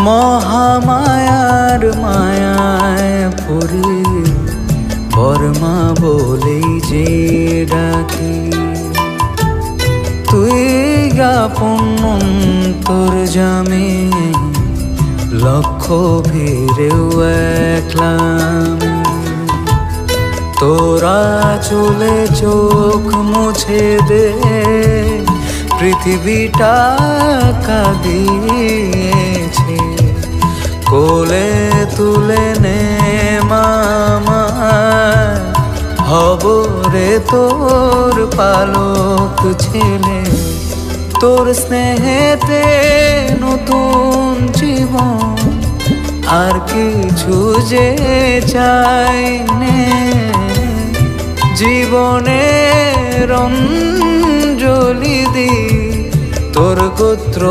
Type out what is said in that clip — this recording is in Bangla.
মহামায়ার মায়ায় পড়ে বর্মা বলেই যে ডাকি। তুই আপন তোর জামে লক্ষ ভিড়েও একলামি। তোরা চলে চোখ মুছে দে, পৃথিবীটা কাঁদিয়েছে। কোলে তুলে নে মামা, হব রে তোর পালক ছেলে। তোর স্নেহেতে নতুন জীবন, আর কিছু যে চাই নে। জীবনের অঞ্জলি দি তোর গোত্র